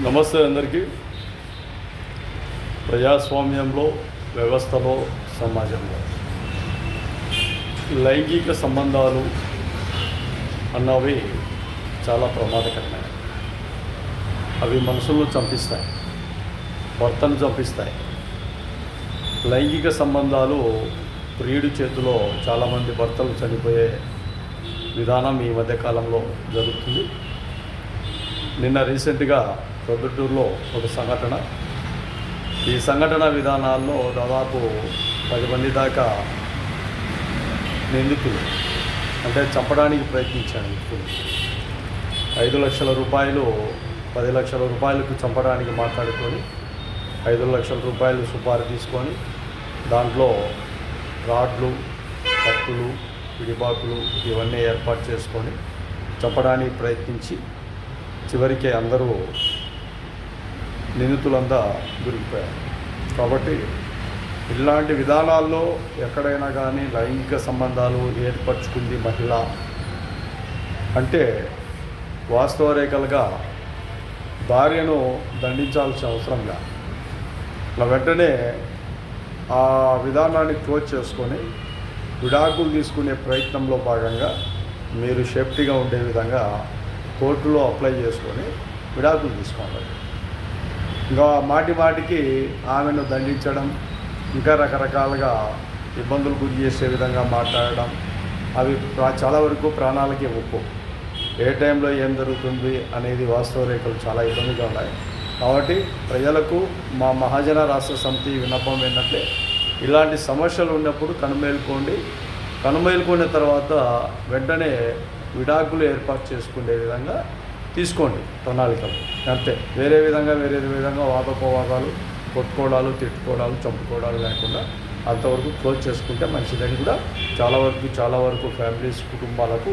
నమస్తే అందరికీ. ప్రజాస్వామ్యంలో, వ్యవస్థలో, సమాజంలో లైంగిక సంబంధాలు అన్నవి చాలా ప్రమాదకరమైనవి. అవి మనుషులను చంపిస్తాయి, భర్తను చంపిస్తాయి. లైంగిక సంబంధాలు ప్రియుడి చేతిలో చాలామంది భర్తలు చనిపోయే విధానం ఈ మధ్యకాలంలో జరుగుతుంది. నిన్న రీసెంట్గా ప్రొద్దుటూరులో ఒక సంఘటన. ఈ సంఘటన విధానాల్లో దాదాపు 10 మంది దాకా నిందితులు, అంటే చంపడానికి ప్రయత్నించాను వ్యక్తులు. 5 లక్షల రూపాయలు 10 లక్షల రూపాయలకు చంపడానికి మాట్లాడుకొని 5 లక్షల రూపాయలు సుపారీ తీసుకొని దాంట్లో రాడ్లు, కత్తులు, పిడిబాకులు ఇవన్నీ ఏర్పాటు చేసుకొని చంపడానికి ప్రయత్నించి చివరికి అందరూ నిందితులంతా దొరికిపోయారు. కాబట్టి ఇలాంటి విధానాల్లో ఎక్కడైనా కానీ లైంగిక సంబంధాలు ఏర్పరచుకుంది మహిళ అంటే వాస్తవ రేఖలుగా భార్యను దండించాల్సిన అవసరం లేదు. ఇలా వెంటనే ఆ విధానాన్ని క్లోజ్ చేసుకొని విడాకులు తీసుకునే ప్రయత్నంలో భాగంగా మీరు సేఫ్టీగా ఉండే విధంగా కోర్టులో అప్లై చేసుకొని విడాకులు తీసుకోండి. ఇంకా మాటికి ఆమెను దండించడం, ఇంకా రకరకాలుగా ఇబ్బందులు గురి చేసే విధంగా మాట్లాడడం, అవి చాలా వరకు ప్రాణాలకి ముప్పు. ఏ టైంలో ఏం జరుగుతుంది అనేది వాస్తవ రేఖలు చాలా ఇబ్బందిగా ఉన్నాయి. కాబట్టి ప్రజలకు మా మహాజన రాష్ట్ర సమితి విన్నపం ఏంటంటే, ఇలాంటి సమస్యలు ఉన్నప్పుడు కనుమేలుకున్న తర్వాత వెంటనే విడాకులు ఏర్పాటు చేసుకునే విధంగా తీసుకోండి ప్రణాళికలు. అంతే, వేరే విధంగా వాదోపవాదాలు, కొట్టుకోవడాలు, తిట్టుకోవడాలు, చంపుకోవడాలు లేకుండా అంతవరకు క్లోజ్ చేసుకుంటే మంచిదని కూడా చాలా వరకు ఫ్యామిలీస్, కుటుంబాలకు